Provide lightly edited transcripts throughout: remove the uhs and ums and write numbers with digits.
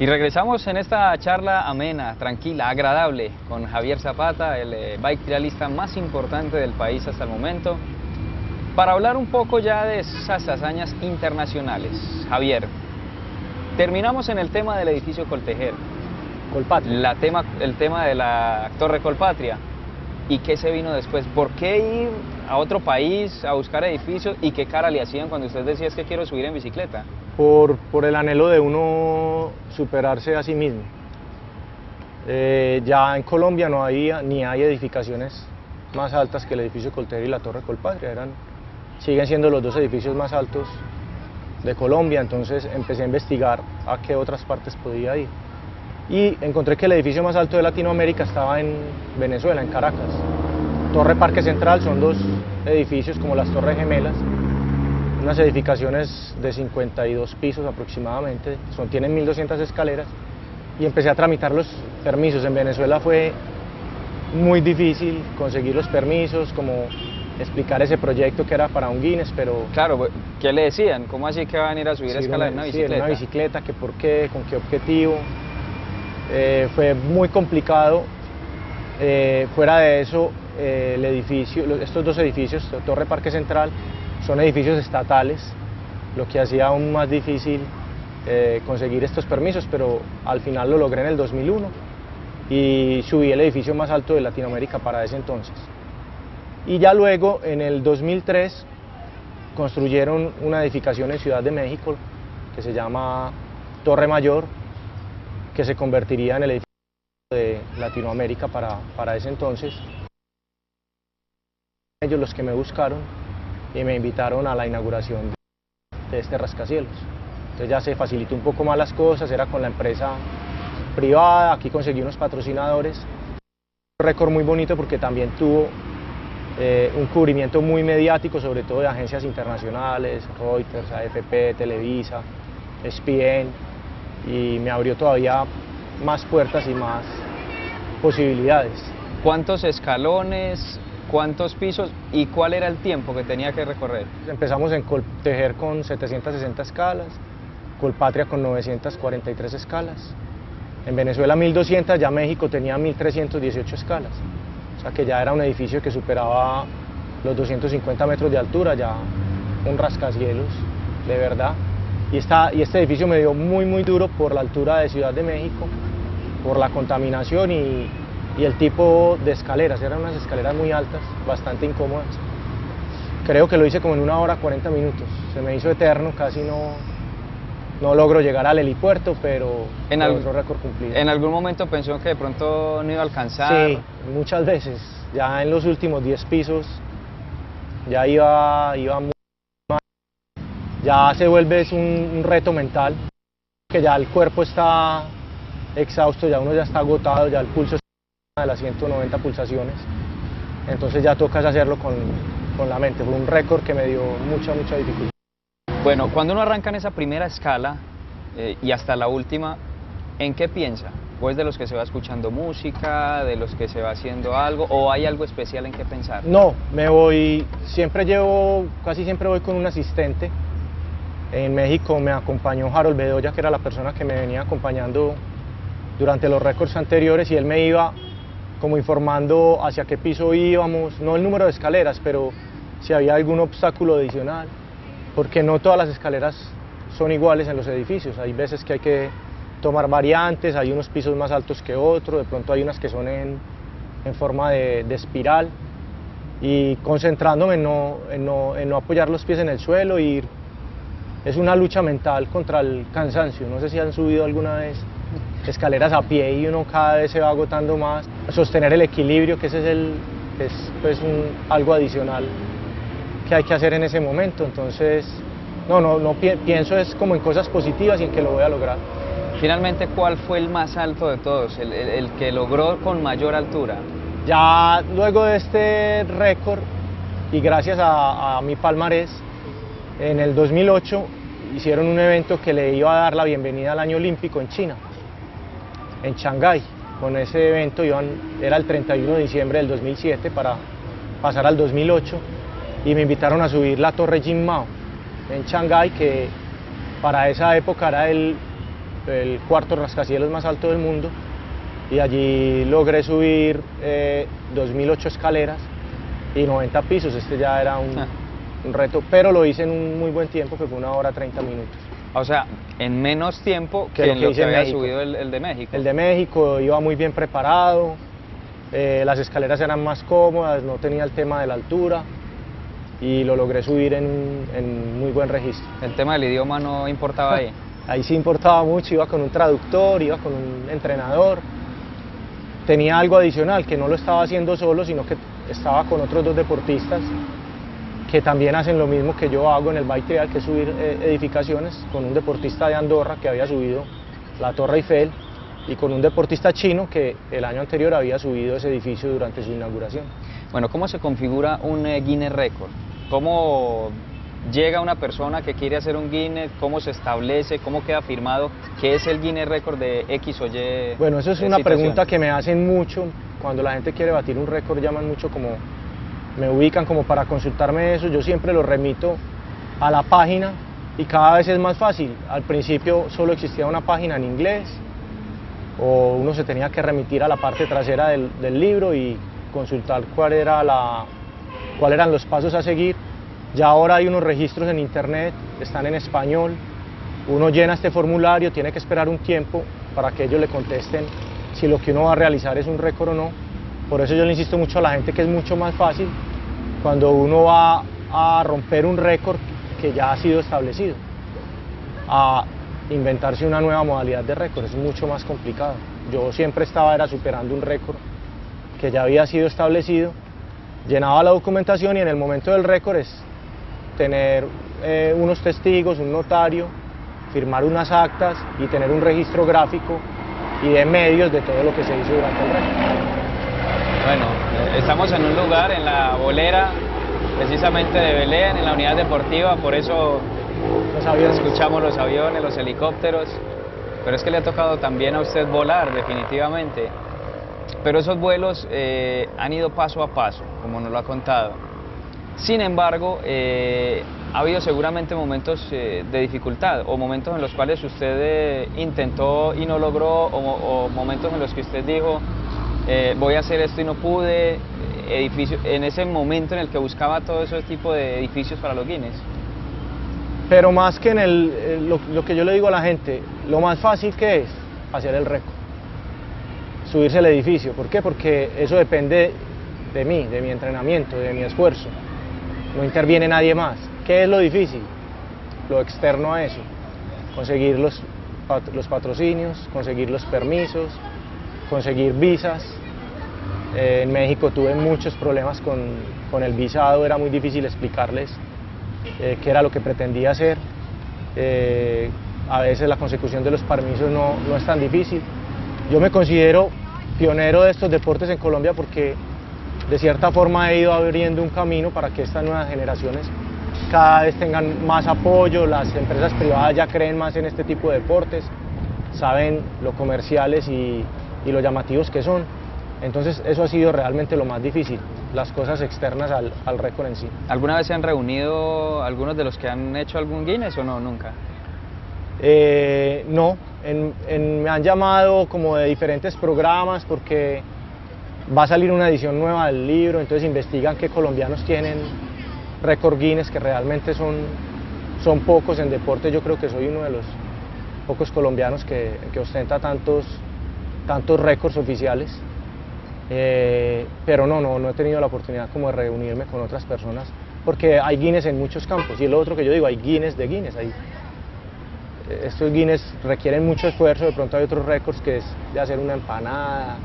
Y regresamos en esta charla amena, tranquila, agradable, con Javier Zapata, el bike trialista más importante del país hasta el momento, para hablar un poco ya de esas hazañas internacionales. Javier, terminamos en el tema del edificio Coltejer, Colpatria. el tema de la Torre Colpatria. ¿Y qué se vino después? ¿Por qué ir a otro país a buscar edificios y qué cara le hacían cuando usted decía es que quiero subir en bicicleta? Por el anhelo de uno superarse a sí mismo. Ya en Colombia no había ni hay edificaciones más altas que el edificio Coltejer y la Torre Colpatria, siguen siendo los dos edificios más altos de Colombia, entonces empecé a investigar a qué otras partes podía ir. Y encontré que el edificio más alto de Latinoamérica estaba en Venezuela, en Caracas. Torre Parque Central son dos edificios como las Torres Gemelas, unas edificaciones de 52 pisos aproximadamente, tienen 1200 escaleras, y empecé a tramitar los permisos. En Venezuela fue muy difícil conseguir los permisos, como explicar ese proyecto que era para un Guinness, pero... Claro, ¿qué le decían? ¿Cómo así que van a ir a subir escalera en una bicicleta? Sí, en una bicicleta, que por qué, con qué objetivo. Fue muy complicado. Fuera de eso, estos dos edificios, Torre Parque Central, son edificios estatales, lo que hacía aún más difícil conseguir estos permisos, pero al final lo logré en el 2001 y subí el edificio más alto de Latinoamérica para ese entonces. Y ya luego, en el 2003, construyeron una edificación en Ciudad de México que se llama Torre Mayor, que se convertiría en el edificio de Latinoamérica para ese entonces. Ellos los que me buscaron y me invitaron a la inauguración de este rascacielos. Entonces ya se facilitó un poco más las cosas, era con la empresa privada, aquí conseguí unos patrocinadores. Un récord muy bonito porque también tuvo un cubrimiento muy mediático, sobre todo de agencias internacionales, Reuters, AFP, Televisa, ESPN, y me abrió todavía más puertas y más posibilidades. ¿Cuántos escalones, cuántos pisos y cuál era el tiempo que tenía que recorrer? Empezamos en Coltejer con 760 escalas, Colpatria con 943 escalas, en Venezuela 1200, ya México tenía 1318 escalas, o sea que ya era un edificio que superaba los 250 metros de altura, ya un rascacielos de verdad. Y este edificio me dio muy duro por la altura de Ciudad de México, por la contaminación y el tipo de escaleras. Eran unas escaleras muy altas, bastante incómodas. Creo que lo hice como en 1 hora 40 minutos. Se me hizo eterno, casi no logro llegar al helipuerto, pero otro récord cumplido. ¿En algún momento pensó que de pronto no iba a alcanzar? Sí, muchas veces. Ya en los últimos 10 pisos ya iba muy... Ya se vuelve un reto mental, que ya el cuerpo está exhausto, ya uno ya está agotado, ya el pulso está de las 190 pulsaciones, entonces ya tocas hacerlo con la mente. Fue un récord que me dio mucha dificultad. Bueno, cuando uno arranca en esa primera escala y hasta la última, ¿en qué piensa? ¿O es de los que se va escuchando música, de los que se va haciendo algo, o hay algo especial en qué pensar? No, casi siempre voy con un asistente. En México me acompañó Harold Bedoya, que era la persona que me venía acompañando durante los récords anteriores, y él me iba como informando hacia qué piso íbamos, no el número de escaleras, pero si había algún obstáculo adicional, porque no todas las escaleras son iguales en los edificios, hay veces que hay que tomar variantes, hay unos pisos más altos que otros, de pronto hay unas que son en forma de espiral, y concentrándome en no apoyar los pies en el suelo. Es una lucha mental contra el cansancio. No sé si han subido alguna vez escaleras a pie y uno cada vez se va agotando más. Sostener el equilibrio, que ese es algo adicional que hay que hacer en ese momento. Entonces, pienso es como en cosas positivas y en que lo voy a lograr. Finalmente, ¿cuál fue el más alto de todos, el que logró con mayor altura? Ya luego de este récord y gracias a mi palmarés, en el 2008 hicieron un evento que le iba a dar la bienvenida al año olímpico en China, en Shanghái. Con ese evento era el 31 de diciembre del 2007 para pasar al 2008, y me invitaron a subir la Torre Jin Mao en Shanghái, que para esa época era el el cuarto rascacielos más alto del mundo, y allí logré subir 2008 escaleras y 90 pisos. Este ya era un reto, pero lo hice en un muy buen tiempo, que fue 1 hora 30 minutos. O sea, en menos tiempo que en lo que había subido el de México. El de México iba muy bien preparado, las escaleras eran más cómodas, no tenía el tema de la altura, y lo logré subir en muy buen registro. ¿El tema del idioma no importaba ahí? Ahí sí importaba mucho, iba con un traductor, iba con un entrenador. Tenía algo adicional, que no lo estaba haciendo solo, sino que estaba con otros 2 deportistas que también hacen lo mismo que yo hago en el bike trial, que es subir edificaciones, con un deportista de Andorra que había subido la Torre Eiffel, y con un deportista chino que el año anterior había subido ese edificio durante su inauguración. Bueno, ¿cómo se configura un Guinness Record? ¿Cómo llega una persona que quiere hacer un Guinness? ¿Cómo se establece? ¿Cómo queda firmado que es el Guinness Record de X o Y? Bueno, eso es una pregunta que me hacen mucho. Cuando la gente quiere batir un récord, llaman mucho, como me ubican como para consultarme eso. Yo siempre lo remito a la página, y cada vez es más fácil. Al principio solo existía una página en inglés, o uno se tenía que remitir a la parte trasera del libro y consultar cuáles eran los pasos a seguir. Ya ahora hay unos registros en internet, están en español. Uno llena este formulario, tiene que esperar un tiempo para que ellos le contesten si lo que uno va a realizar es un récord o no. Por eso yo le insisto mucho a la gente que es mucho más fácil cuando uno va a romper un récord que ya ha sido establecido, a inventarse una nueva modalidad de récord. Es mucho más complicado. Yo siempre era superando un récord que ya había sido establecido, llenaba la documentación, y en el momento del récord es tener unos testigos, un notario, firmar unas actas y tener un registro gráfico y de medios de todo lo que se hizo durante el récord. Bueno, estamos en un lugar, en la bolera, precisamente de Belén, en la unidad deportiva, por eso escuchamos los aviones, los helicópteros, pero es que le ha tocado también a usted volar, definitivamente. Pero esos vuelos han ido paso a paso, como nos lo ha contado. Sin embargo, ha habido seguramente momentos de dificultad, o momentos en los cuales usted intentó y no logró, o momentos en los que usted dijo, voy a hacer esto y no pude, en ese momento en el que buscaba todo ese tipo de edificios para los Guinness. Pero más que lo que yo le digo a la gente, lo más fácil que es hacer el récord, subirse al edificio. ¿Por qué? Porque eso depende de mí, de mi entrenamiento, de mi esfuerzo. No interviene nadie más. ¿Qué es lo difícil? Lo externo a eso. Conseguir los patrocinios, conseguir los permisos, conseguir visas. En México tuve muchos problemas con el visado, era muy difícil explicarles qué era lo que pretendía hacer. A veces la consecución de los permisos no es tan difícil. Yo me considero pionero de estos deportes en Colombia, porque de cierta forma he ido abriendo un camino para que estas nuevas generaciones cada vez tengan más apoyo. Las empresas privadas ya creen más en este tipo de deportes, saben lo comerciales y lo llamativos que son. Entonces eso ha sido realmente lo más difícil, las cosas externas al récord en sí. ¿Alguna vez se han reunido algunos de los que han hecho algún Guinness o no? Nunca. No, me han llamado como de diferentes programas, porque va a salir una edición nueva del libro, entonces investigan qué colombianos tienen récord Guinness, que realmente son pocos en deporte. Yo creo que soy uno de los pocos colombianos que ostenta tantos récords oficiales, pero no he tenido la oportunidad como de reunirme con otras personas, porque hay Guinness en muchos campos, y es lo otro que yo digo, hay Guinness de Guinness. Estos Guinness requieren mucho esfuerzo. De pronto hay otros récords que es de hacer una empanada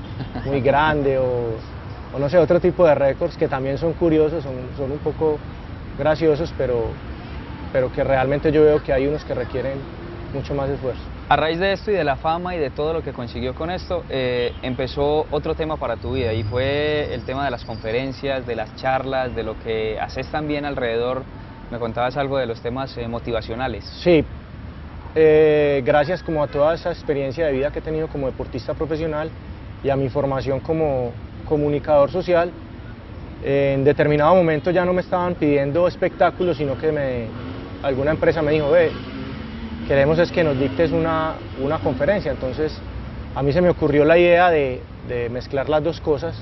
muy grande, o no sé, otro tipo de récords que también son curiosos, son un poco graciosos, pero que realmente yo veo que hay unos que requieren mucho más esfuerzo. A raíz de esto y de la fama y de todo lo que consiguió con esto, empezó otro tema para tu vida, y fue el tema de las conferencias, de las charlas, de lo que haces también alrededor. Me contabas algo de los temas motivacionales. Sí, gracias como a toda esa experiencia de vida que he tenido como deportista profesional y a mi formación como comunicador social, en determinado momento ya no me estaban pidiendo espectáculos, sino que alguna empresa me dijo, ve, queremos es que nos dictes una conferencia. Entonces a mí se me ocurrió la idea de mezclar las dos cosas,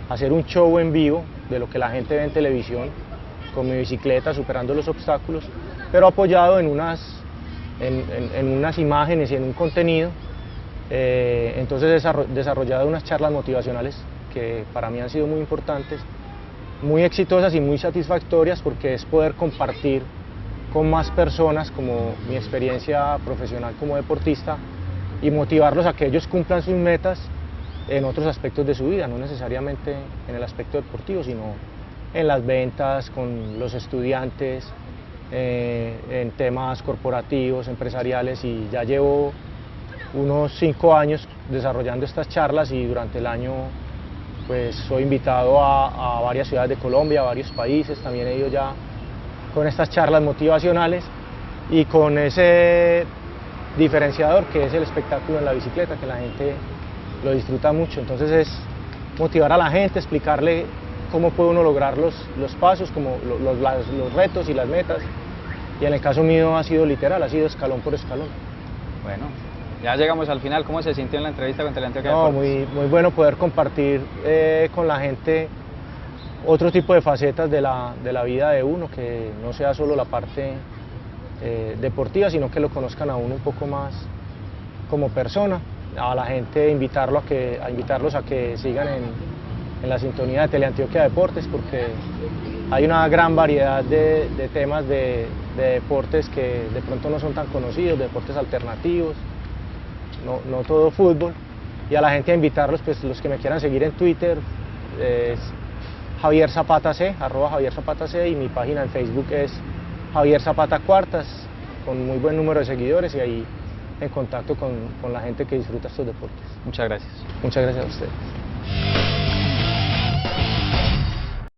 hacer un show en vivo de lo que la gente ve en televisión, con mi bicicleta superando los obstáculos, pero apoyado en unas imágenes y en un contenido. Entonces he desarrollado unas charlas motivacionales que para mí han sido muy importantes, muy exitosas y muy satisfactorias, porque es poder compartir con más personas como mi experiencia profesional como deportista y motivarlos a que ellos cumplan sus metas en otros aspectos de su vida, no necesariamente en el aspecto deportivo, sino en las ventas, con los estudiantes, en temas corporativos, empresariales, y ya llevo unos 5 años desarrollando estas charlas, y durante el año pues soy invitado a varias ciudades de Colombia, a varios países. También he ido ya con estas charlas motivacionales y con ese diferenciador que es el espectáculo en la bicicleta, que la gente lo disfruta mucho. Entonces es motivar a la gente, explicarle cómo puede uno lograr los pasos, como los retos y las metas, y en el caso mío ha sido literal, ha sido escalón por escalón. Bueno, ya llegamos al final. ¿Cómo se sintió en la entrevista con Teleantioquia No, Deportes? muy bueno poder compartir con la gente otro tipo de facetas de la vida de uno, que no sea solo la parte deportiva, sino que lo conozcan a uno un poco más como persona. A la gente invitarlos a que sigan en la sintonía de Teleantioquia Deportes, porque hay una gran variedad de temas de deportes que de pronto no son tan conocidos, deportes alternativos, no todo fútbol. Y a la gente a invitarlos, pues los que me quieran seguir en Twitter, es Javier Zapata C, @JavierZapataC, y mi página en Facebook es Javier Zapata Cuartas, con muy buen número de seguidores, y ahí en contacto con la gente que disfruta estos deportes. Muchas gracias. Muchas gracias a ustedes.